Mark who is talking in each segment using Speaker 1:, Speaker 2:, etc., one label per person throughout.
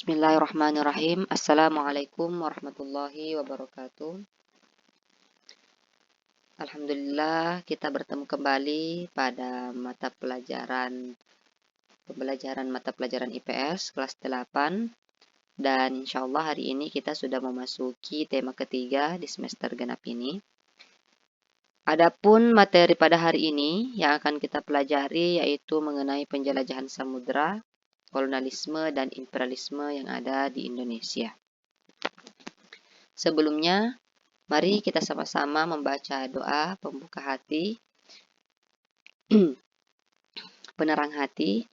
Speaker 1: Bismillahirrahmanirrahim. Assalamualaikum warahmatullahi wabarakatuh. Alhamdulillah kita bertemu kembali pada pembelajaran mata pelajaran IPS kelas 8 dan insya Allah hari ini kita sudah memasuki tema ketiga di semester genap ini. Adapun materi pada hari ini yang akan kita pelajari yaitu mengenai penjelajahan samudra, kolonialisme dan imperialisme yang ada di Indonesia. Sebelumnya, mari kita sama-sama membaca doa pembuka hati, penerang hati,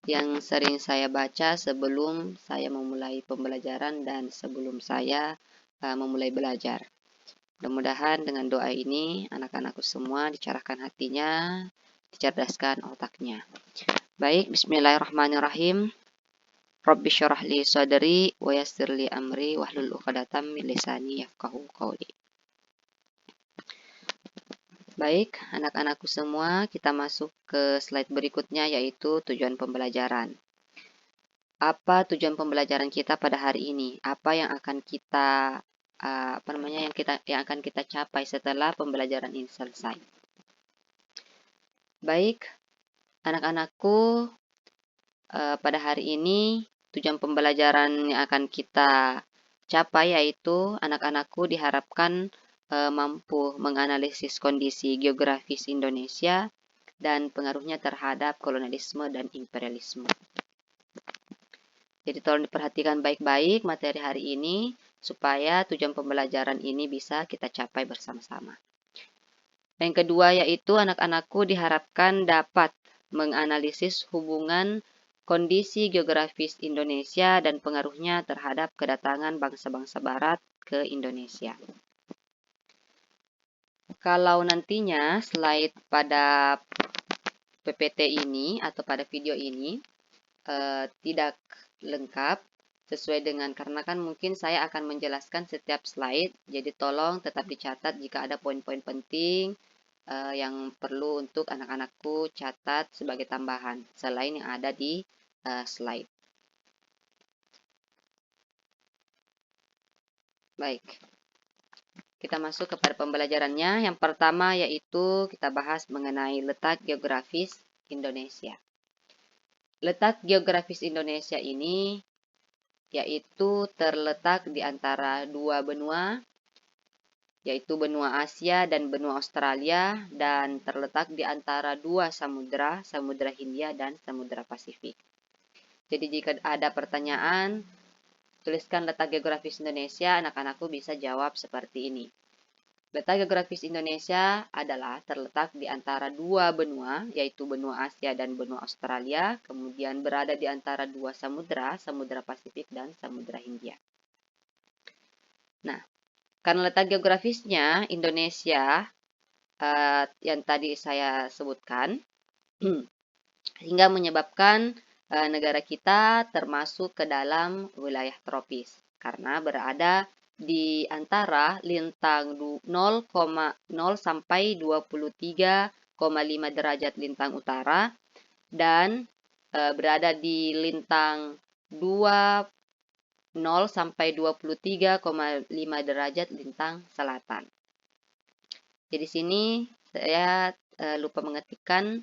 Speaker 1: yang sering saya baca sebelum saya memulai pembelajaran dan sebelum saya memulai belajar. Mudah-mudahan dengan doa ini, anak-anakku semua dicerahkan hatinya, dicerdaskan otaknya. Baik, bismillahirrahmanirrahim. Rabbi syarah li sadri wa yassir li amri wahlul 'uqdatam min lisani yafqahu qawli. Baik, anak-anakku semua, kita masuk ke slide berikutnya yaitu tujuan pembelajaran. Apa tujuan pembelajaran kita pada hari ini? Apa yang akan kita yang akan kita capai setelah pembelajaran ini selesai? Baik, anak-anakku, pada hari ini tujuan pembelajaran yang akan kita capai yaitu anak-anakku diharapkan mampu menganalisis kondisi geografis Indonesia dan pengaruhnya terhadap kolonialisme dan imperialisme. Jadi tolong diperhatikan baik-baik materi hari ini supaya tujuan pembelajaran ini bisa kita capai bersama-sama. Yang kedua yaitu anak-anakku diharapkan dapat menganalisis hubungan kondisi geografis Indonesia dan pengaruhnya terhadap kedatangan bangsa-bangsa barat ke Indonesia. Kalau nantinya slide pada PPT ini atau pada video ini tidak lengkap sesuai dengan karena kan mungkin saya akan menjelaskan setiap slide, jadi tolong tetap dicatat jika ada poin-poin penting yang perlu untuk anak-anakku catat sebagai tambahan selain yang ada di slide. Baik. Kita masuk kepada pembelajarannya. Yang pertama yaitu kita bahas mengenai letak geografis Indonesia. Letak geografis Indonesia ini yaitu terletak di antara dua benua, yaitu benua Asia dan benua Australia, dan terletak di antara dua samudra, Samudra Hindia dan Samudra Pasifik. Jadi jika ada pertanyaan, tuliskan letak geografis Indonesia, anak-anakku bisa jawab seperti ini. Letak geografis Indonesia adalah terletak di antara dua benua, yaitu benua Asia dan benua Australia, kemudian berada di antara dua samudra, Samudra Pasifik dan Samudra Hindia. Nah, karena letak geografisnya Indonesia yang tadi saya sebutkan, sehingga menyebabkan negara kita termasuk ke dalam wilayah tropis, karena berada di antara lintang 0,0 sampai 23,5 derajat lintang utara dan berada di lintang 20 sampai 23,5 derajat lintang selatan. Jadi sini saya lupa mengetikkan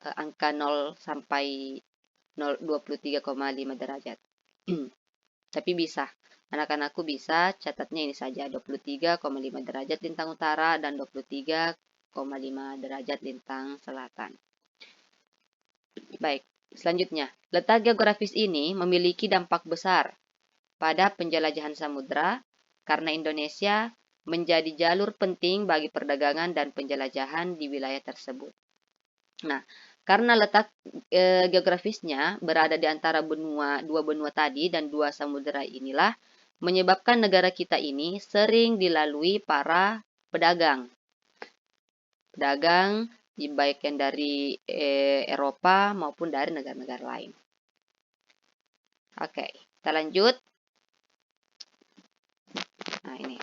Speaker 1: angka 0 sampai 23,5 derajat. Tapi bisa. Anak-anakku bisa catatnya ini saja, 23,5 derajat lintang utara dan 23,5 derajat lintang selatan. Baik, selanjutnya. Letak geografis ini memiliki dampak besar pada penjelajahan samudra karena Indonesia menjadi jalur penting bagi perdagangan dan penjelajahan di wilayah tersebut. Nah, karena letak geografisnya berada di antara dua benua tadi dan dua samudera inilah menyebabkan negara kita ini sering dilalui para pedagang. Pedagang baik yang dari Eropa maupun dari negara-negara lain. Oke, kita lanjut. Nah, ini.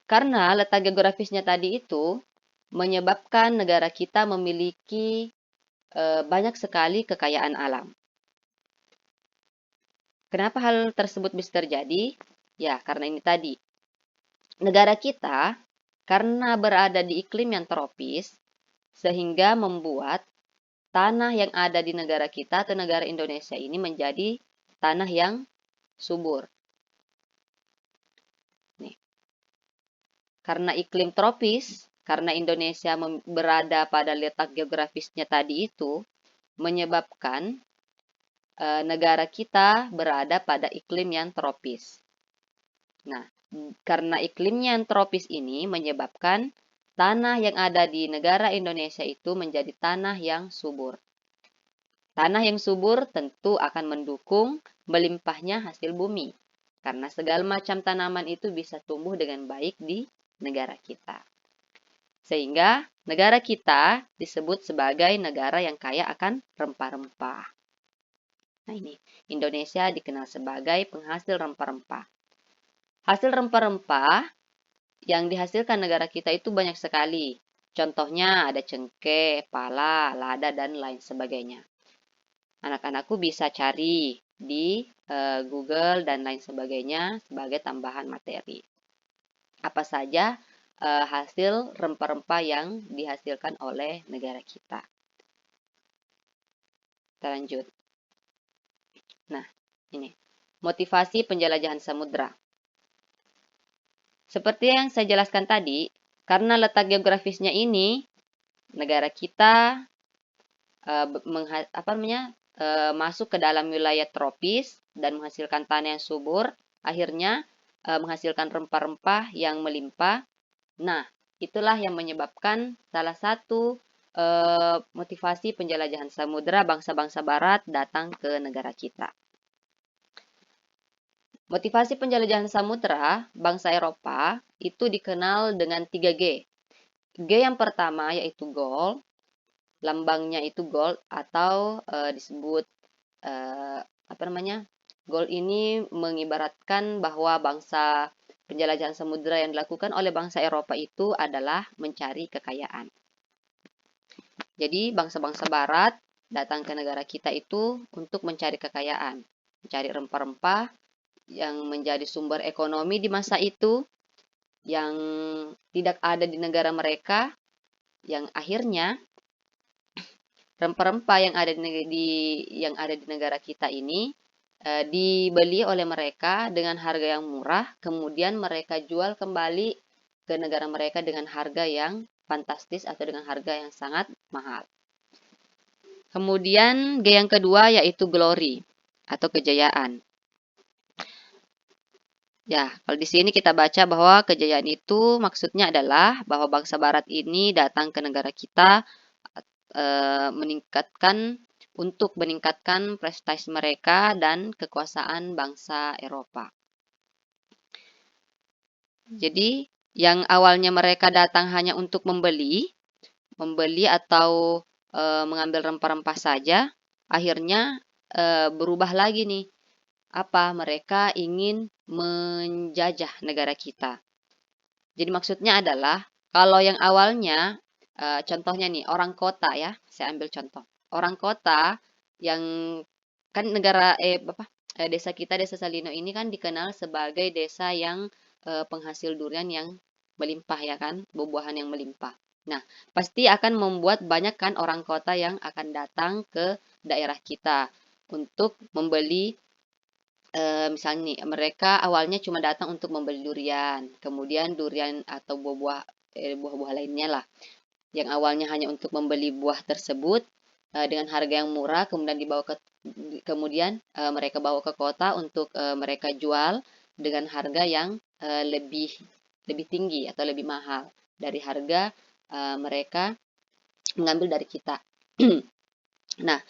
Speaker 1: Karena letak geografisnya tadi itu menyebabkan negara kita memiliki banyak sekali kekayaan alam. Kenapa hal tersebut bisa terjadi? Ya, karena ini tadi. Negara kita karena berada di iklim yang tropis, sehingga membuat tanah yang ada di negara kita atau negara Indonesia ini menjadi tanah yang subur. Nih. Karena iklim tropis, karena Indonesia berada pada letak geografisnya tadi itu, menyebabkan negara kita berada pada iklim yang tropis. Nah, karena iklimnya yang tropis ini menyebabkan tanah yang ada di negara Indonesia itu menjadi tanah yang subur. Tanah yang subur tentu akan mendukung melimpahnya hasil bumi, karena segala macam tanaman itu bisa tumbuh dengan baik di negara kita. Sehingga negara kita disebut sebagai negara yang kaya akan rempah-rempah. Nah ini, Indonesia dikenal sebagai penghasil rempah-rempah. Hasil rempah-rempah yang dihasilkan negara kita itu banyak sekali. Contohnya ada cengkeh, pala, lada, dan lain sebagainya. Anak-anakku bisa cari di Google dan lain sebagainya sebagai tambahan materi. Apa saja hasil rempah-rempah yang dihasilkan oleh negara kita. Kita lanjut. Nah, ini. Motivasi penjelajahan samudra. Seperti yang saya jelaskan tadi, karena letak geografisnya ini, negara kita masuk ke dalam wilayah tropis dan menghasilkan tanah yang subur, akhirnya menghasilkan rempah-rempah yang melimpah. Nah, itulah yang menyebabkan salah satu motivasi penjelajahan samudera bangsa-bangsa barat datang ke negara kita. Motivasi penjelajahan samudera bangsa Eropa itu dikenal dengan 3G. G yang pertama yaitu gold, lambangnya itu gold atau disebut gold ini mengibaratkan bahwa bangsa penjelajahan samudera yang dilakukan oleh bangsa Eropa itu adalah mencari kekayaan. Jadi bangsa-bangsa barat datang ke negara kita itu untuk mencari kekayaan, mencari rempah-rempah yang menjadi sumber ekonomi di masa itu yang tidak ada di negara mereka, yang akhirnya rempah-rempah yang ada di negara kita ini dibeli oleh mereka dengan harga yang murah, kemudian mereka jual kembali ke negara mereka dengan harga yang fantastis atau dengan harga yang sangat mahal. Kemudian G yang kedua yaitu glory atau kejayaan. Ya, kalau di sini kita baca bahwa kejayaan itu maksudnya adalah bahwa bangsa barat ini datang ke negara kita meningkatkan prestasi mereka dan kekuasaan bangsa Eropa. Jadi, yang awalnya mereka datang hanya untuk membeli atau mengambil rempah-rempah saja, akhirnya berubah lagi nih. Mereka ingin menjajah negara kita. Jadi maksudnya adalah kalau yang awalnya contohnya nih orang kota ya, saya ambil contoh. Orang kota yang kan desa kita Desa Salino ini kan dikenal sebagai desa yang penghasil durian yang melimpah ya kan, buah-buahan yang melimpah. Nah, pasti akan membuat banyak kan orang kota yang akan datang ke daerah kita untuk membeli misalnya nih, mereka awalnya cuma datang untuk membeli durian, kemudian durian atau buah-buah lainnya lah, yang awalnya hanya untuk membeli buah tersebut dengan harga yang murah, kemudian mereka bawa ke kota untuk mereka jual dengan harga yang lebih tinggi atau lebih mahal dari harga mereka mengambil dari kita. Nah,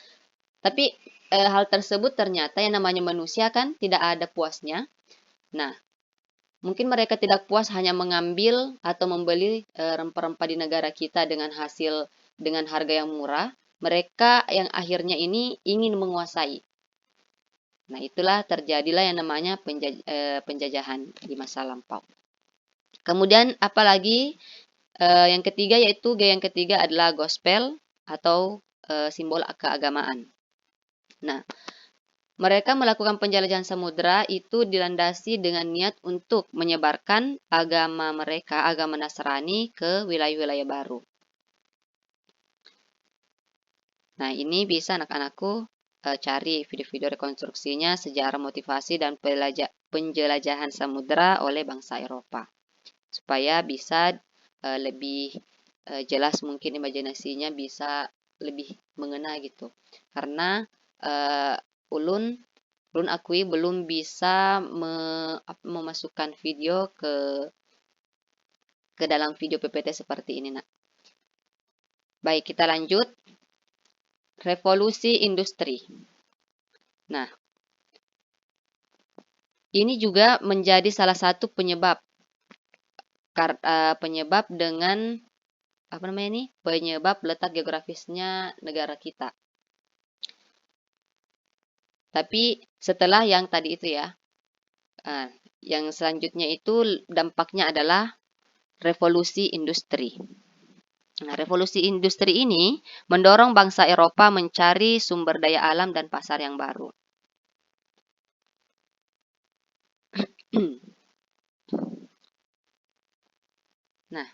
Speaker 1: tapi hal tersebut ternyata yang namanya manusia kan tidak ada puasnya. Nah, mungkin mereka tidak puas hanya mengambil atau membeli rempah-rempah di negara kita dengan harga yang murah. Mereka yang akhirnya ini ingin menguasai. Nah, itulah terjadilah yang namanya penjajahan di masa lampau. Kemudian apalagi yang ketiga yaitu yang ketiga adalah gospel atau simbol keagamaan. Nah, Mereka melakukan penjelajahan samudera itu dilandasi dengan niat untuk menyebarkan agama mereka, agama Nasrani, ke wilayah-wilayah baru. Nah, ini bisa anak-anakku cari video-video rekonstruksinya, sejarah motivasi dan penjelajahan samudera oleh bangsa Eropa. Supaya bisa lebih jelas, mungkin imajinasinya bisa lebih mengena gitu. Karena ulun akui belum bisa memasukkan video ke dalam video PPT seperti ini, nak. Baik, kita lanjut. Revolusi industri. Nah, ini juga menjadi salah satu penyebab dengan penyebab letak geografisnya negara kita. Tapi setelah yang tadi itu ya, yang selanjutnya itu dampaknya adalah revolusi industri. Nah, revolusi industri ini mendorong bangsa Eropa mencari sumber daya alam dan pasar yang baru. Nah,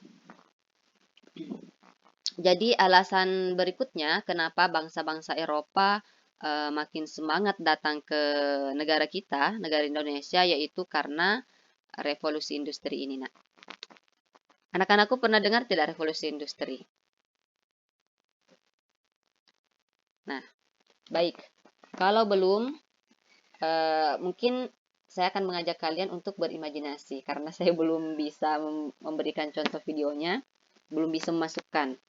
Speaker 1: jadi alasan berikutnya kenapa bangsa-bangsa Eropa makin semangat datang ke negara kita, negara Indonesia, yaitu karena revolusi industri ini, nak. Anak-anakku pernah dengar tidak revolusi industri? Nah, baik. Kalau belum, mungkin saya akan mengajak kalian untuk berimajinasi, karena saya belum bisa memberikan contoh videonya, belum bisa memasukkan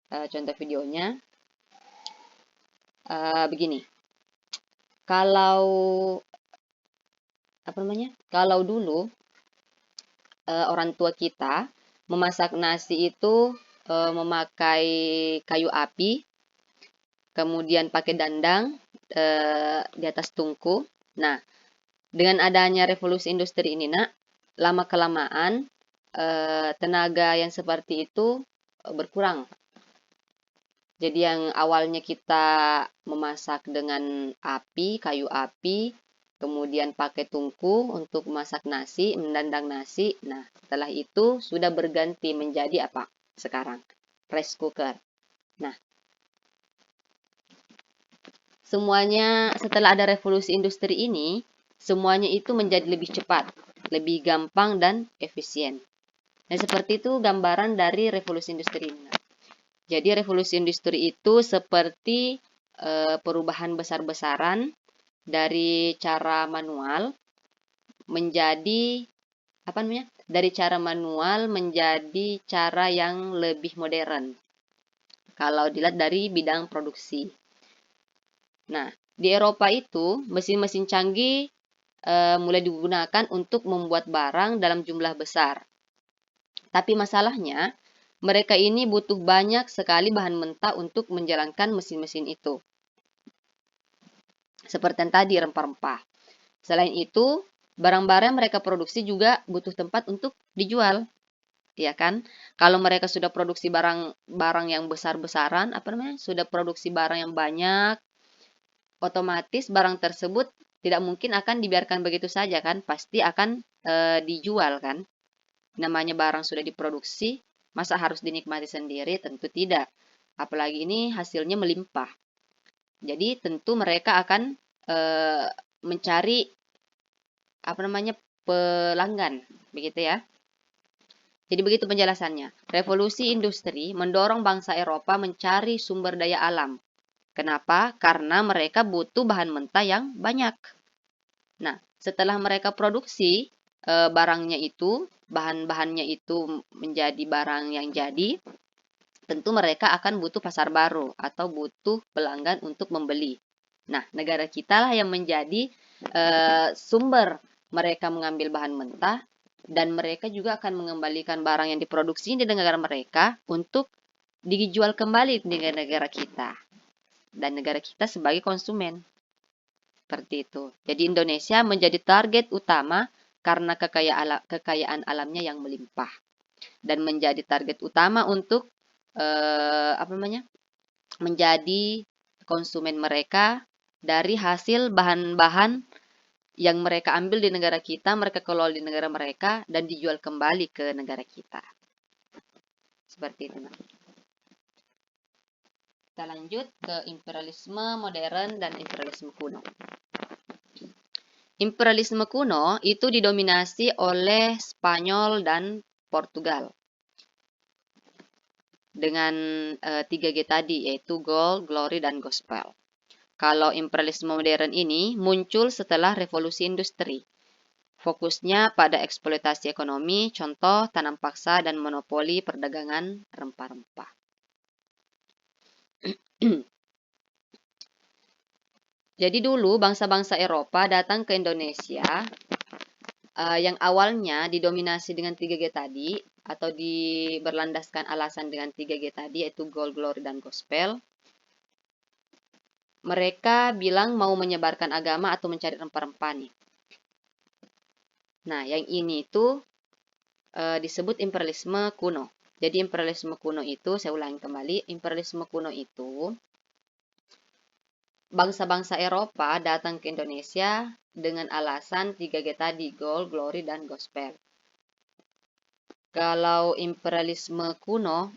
Speaker 1: contoh videonya. Begini, kalau kalau dulu orang tua kita memasak nasi itu memakai kayu api, kemudian pakai dandang di atas tungku. Nah, dengan adanya revolusi industri ini, nak, lama-kelamaan tenaga yang seperti itu berkurang. Jadi yang awalnya kita memasak dengan api, kayu api, kemudian pakai tungku untuk memasak nasi, mendandang nasi. Nah, setelah itu sudah berganti menjadi apa sekarang? Rice cooker. Nah, semuanya setelah ada revolusi industri ini, semuanya itu menjadi lebih cepat, lebih gampang dan efisien. Nah, seperti itu gambaran dari revolusi industri ini. Jadi revolusi industri itu seperti perubahan besar-besaran dari cara manual menjadi dari cara manual menjadi cara yang lebih modern. Kalau dilihat dari bidang produksi. Nah, di Eropa itu mesin-mesin canggih mulai digunakan untuk membuat barang dalam jumlah besar. Tapi masalahnya, mereka ini butuh banyak sekali bahan mentah untuk menjalankan mesin-mesin itu. Seperti yang tadi, rempah-rempah. Selain itu, barang-barang yang mereka produksi juga butuh tempat untuk dijual. Ya kan? Kalau mereka sudah produksi barang yang besar-besaran, sudah produksi barang yang banyak, otomatis barang tersebut tidak mungkin akan dibiarkan begitu saja kan? Pasti akan dijual kan? Namanya barang sudah diproduksi, masa harus dinikmati sendiri? Tentu tidak. Apalagi ini hasilnya melimpah. Jadi tentu mereka akan mencari pelanggan, begitu ya. Jadi begitu penjelasannya. Revolusi industri mendorong bangsa Eropa mencari sumber daya alam. Kenapa? Karena mereka butuh bahan mentah yang banyak. Nah, setelah mereka produksi barangnya itu, bahan-bahannya itu menjadi barang yang jadi, tentu mereka akan butuh pasar baru atau butuh pelanggan untuk membeli. Nah, negara kita lah yang menjadi sumber mereka mengambil bahan mentah, dan mereka juga akan mengembalikan barang yang diproduksi di negara mereka untuk dijual kembali di negara kita. Dan negara kita sebagai konsumen. Seperti itu. Jadi Indonesia menjadi target utama karena kekayaan alamnya yang melimpah. Dan menjadi target utama untuk menjadi konsumen mereka dari hasil bahan-bahan yang mereka ambil di negara kita, mereka kelola di negara mereka, dan dijual kembali ke negara kita. Seperti itu. Kita lanjut ke imperialisme modern dan imperialisme kuno. Imperialisme kuno itu didominasi oleh Spanyol dan Portugal dengan 3G tadi, yaitu Gold, Glory, dan Gospel. Kalau imperialisme modern ini muncul setelah revolusi industri. Fokusnya pada eksploitasi ekonomi, contoh tanam paksa dan monopoli perdagangan rempah-rempah. Jadi dulu bangsa-bangsa Eropa datang ke Indonesia yang awalnya didominasi dengan 3G tadi atau berlandaskan alasan dengan 3G tadi, yaitu Gold, Glory, dan Gospel. Mereka bilang mau menyebarkan agama atau mencari rempah-rempah nih. Nah, yang ini itu disebut imperialisme kuno. Jadi imperialisme kuno itu, saya ulangi kembali, imperialisme kuno itu bangsa-bangsa Eropa datang ke Indonesia dengan alasan 3G tadi, Gold, Glory, dan Gospel. Kalau imperialisme kuno,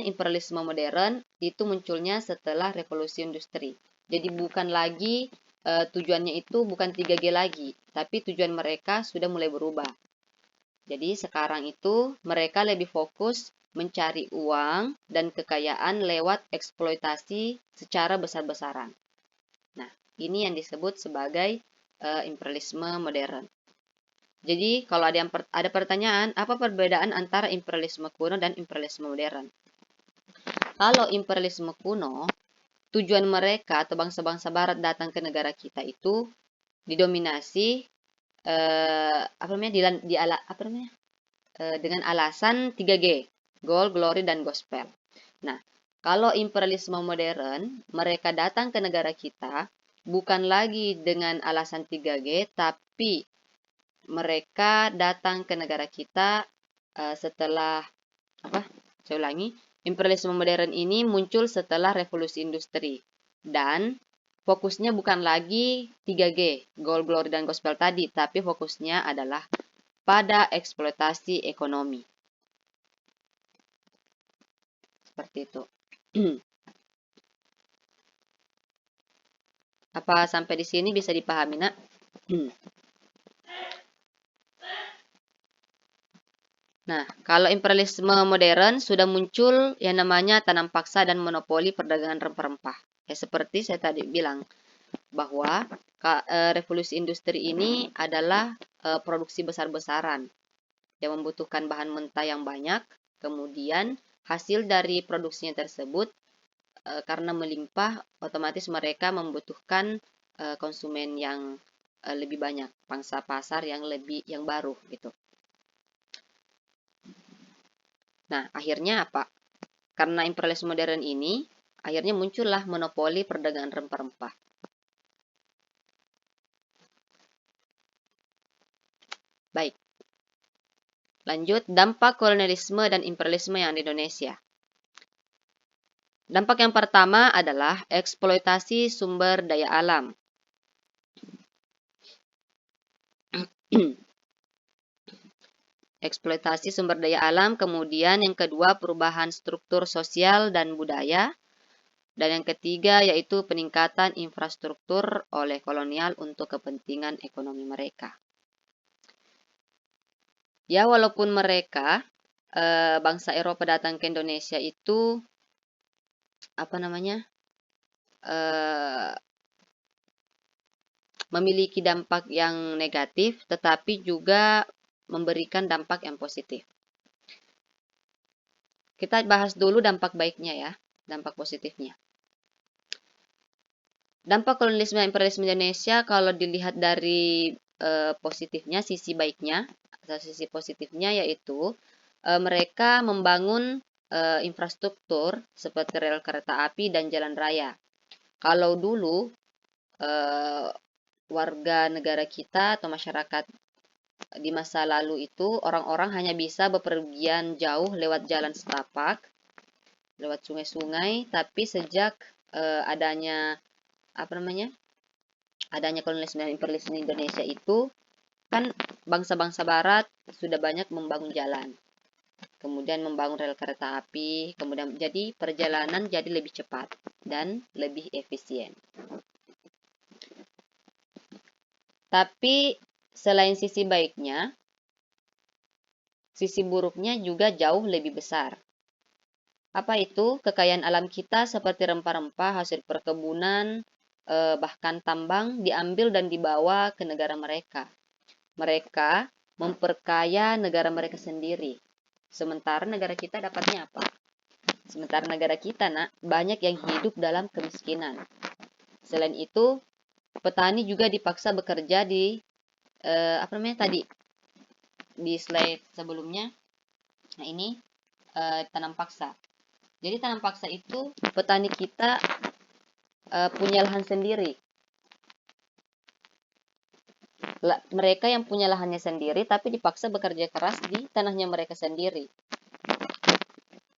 Speaker 1: imperialisme modern itu munculnya setelah revolusi industri. Jadi bukan lagi tujuannya itu bukan 3G lagi, tapi tujuan mereka sudah mulai berubah. Jadi sekarang itu mereka lebih fokus mencari uang dan kekayaan lewat eksploitasi secara besar-besaran. Nah, ini yang disebut sebagai imperialisme modern. Jadi, kalau ada pertanyaan, apa perbedaan antara imperialisme kuno dan imperialisme modern? Kalau imperialisme kuno, tujuan mereka atau bangsa-bangsa barat datang ke negara kita itu didominasi dengan alasan 3G, Gold, Glory, dan Gospel. Nah, kalau imperialisme modern, mereka datang ke negara kita bukan lagi dengan alasan 3G, tapi mereka datang ke negara kita setelah saya ulangi, imperialisme modern ini muncul setelah revolusi industri dan fokusnya bukan lagi 3G, Gold, Glory, dan Gospel tadi, tapi fokusnya adalah pada eksploitasi ekonomi. Seperti itu. Apa sampai di sini bisa dipahami, Nak? Nah, kalau imperialisme modern sudah muncul yang namanya tanam paksa dan monopoli perdagangan rempah-rempah. Ya, seperti saya tadi bilang, bahwa revolusi industri ini adalah produksi besar-besaran yang membutuhkan bahan mentah yang banyak, kemudian hasil dari produksinya tersebut karena melimpah, otomatis mereka membutuhkan konsumen yang lebih banyak, pangsa pasar yang baru gitu. Nah, akhirnya apa? Karena imperialisme modern ini, akhirnya muncullah monopoli perdagangan rempah-rempah. Baik. Lanjut, dampak kolonialisme dan imperialisme yang di Indonesia. Dampak yang pertama adalah eksploitasi sumber daya alam. Eksploitasi sumber daya alam, kemudian yang kedua perubahan struktur sosial dan budaya, dan yang ketiga yaitu peningkatan infrastruktur oleh kolonial untuk kepentingan ekonomi mereka. Ya, walaupun mereka bangsa Eropa datang ke Indonesia itu memiliki dampak yang negatif, tetapi juga memberikan dampak yang positif. Kita bahas dulu dampak baiknya ya, dampak positifnya. Dampak kolonialisme dan imperialisme Indonesia kalau dilihat dari positifnya, sisi baiknya, atau sisi positifnya yaitu mereka membangun infrastruktur seperti rel kereta api dan jalan raya. Kalau dulu warga negara kita atau masyarakat di masa lalu itu orang-orang hanya bisa bepergian jauh lewat jalan setapak, lewat sungai-sungai, tapi sejak adanya adanya kolonialisme dan imperialisme Indonesia itu kan bangsa-bangsa barat sudah banyak membangun jalan, kemudian membangun rel kereta api, kemudian jadi perjalanan jadi lebih cepat dan lebih efisien. Tapi selain sisi baiknya, sisi buruknya juga jauh lebih besar. Apa itu? Kekayaan alam kita seperti rempah-rempah, hasil perkebunan, bahkan tambang diambil dan dibawa ke negara mereka. Mereka memperkaya negara mereka sendiri. Sementara negara kita dapatnya apa? Sementara negara kita, banyak yang hidup dalam kemiskinan. Selain itu, petani juga dipaksa bekerja di di slide sebelumnya. Nah, ini tanam paksa. Jadi tanam paksa itu petani kita punya lahan sendiri. Mereka yang punya lahannya sendiri tapi dipaksa bekerja keras di tanahnya mereka sendiri.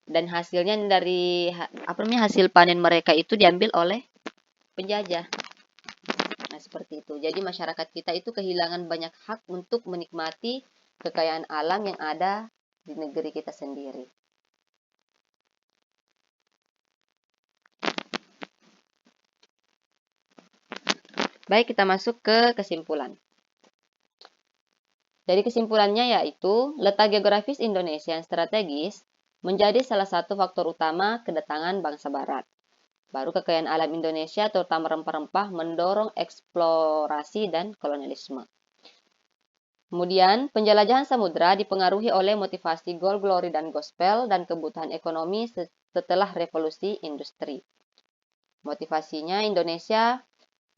Speaker 1: Dan hasilnya dari hasil panen mereka itu diambil oleh penjajah. Nah, seperti itu. Jadi masyarakat kita itu kehilangan banyak hak untuk menikmati kekayaan alam yang ada di negeri kita sendiri. Baik, kita masuk ke kesimpulan. Dari kesimpulannya yaitu, letak geografis Indonesia yang strategis menjadi salah satu faktor utama kedatangan bangsa barat. Baru kekayaan alam Indonesia, terutama rempah-rempah, mendorong eksplorasi dan kolonialisme. Kemudian, penjelajahan samudra dipengaruhi oleh motivasi goal, glory, dan gospel, dan kebutuhan ekonomi setelah revolusi industri. Motivasinya, Indonesia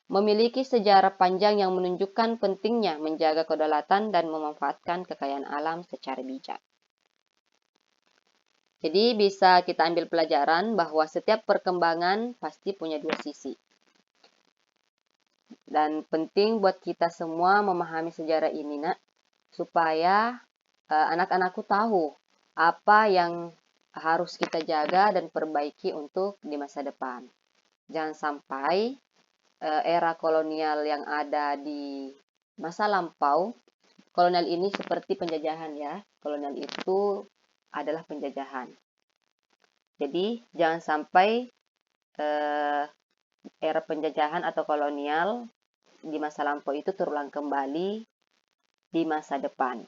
Speaker 1: memiliki sejarah panjang yang menunjukkan pentingnya menjaga kedaulatan dan memanfaatkan kekayaan alam secara bijak. Jadi bisa kita ambil pelajaran bahwa setiap perkembangan pasti punya dua sisi. Dan penting buat kita semua memahami sejarah ini, supaya anak-anakku tahu apa yang harus kita jaga dan perbaiki untuk di masa depan. Jangan sampai era kolonial yang ada di masa lampau, kolonial ini seperti penjajahan ya. Kolonial itu adalah penjajahan. Jadi jangan sampai era penjajahan atau kolonial di masa lampau itu terulang kembali di masa depan.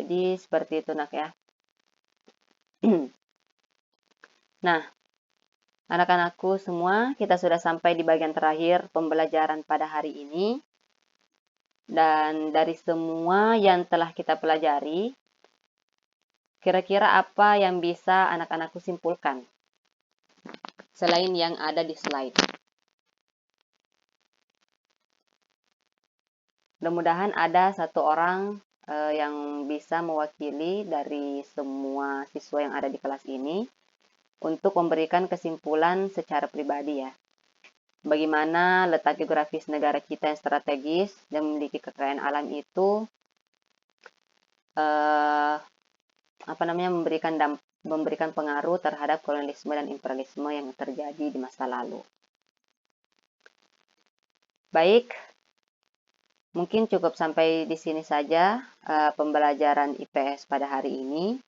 Speaker 1: Jadi seperti itu ya. Nah, anak-anakku semua, kita sudah sampai di bagian terakhir pembelajaran pada hari ini. Dan dari semua yang telah kita pelajari, kira-kira apa yang bisa anak-anakku simpulkan? Selain yang ada di slide. Mudah-mudahan ada satu orang yang bisa mewakili dari semua siswa yang ada di kelas ini untuk memberikan kesimpulan secara pribadi ya. Bagaimana letak geografis negara kita yang strategis dan memiliki kekayaan alam itu memberikan pengaruh terhadap kolonialisme dan imperialisme yang terjadi di masa lalu. Baik, mungkin cukup sampai di sini saja pembelajaran IPS pada hari ini.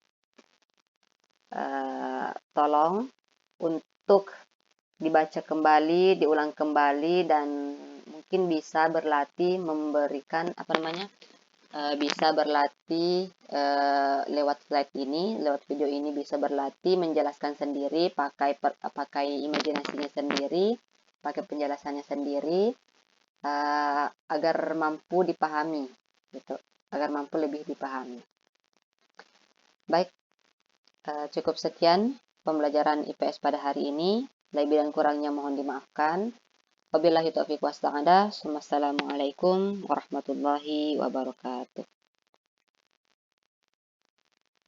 Speaker 1: Tolong untuk dibaca kembali, diulang kembali, dan mungkin bisa berlatih memberikan bisa berlatih lewat slide ini, lewat video ini bisa berlatih menjelaskan sendiri, pakai imajinasinya sendiri, pakai penjelasannya sendiri, agar mampu dipahami, gitu, agar mampu lebih dipahami. Baik, cukup sekian pembelajaran IPS pada hari ini. Lebih dan kurangnya mohon dimaafkan. Wabillahi taufiq wasta'adah. Wassalamualaikum warahmatullahi wabarakatuh.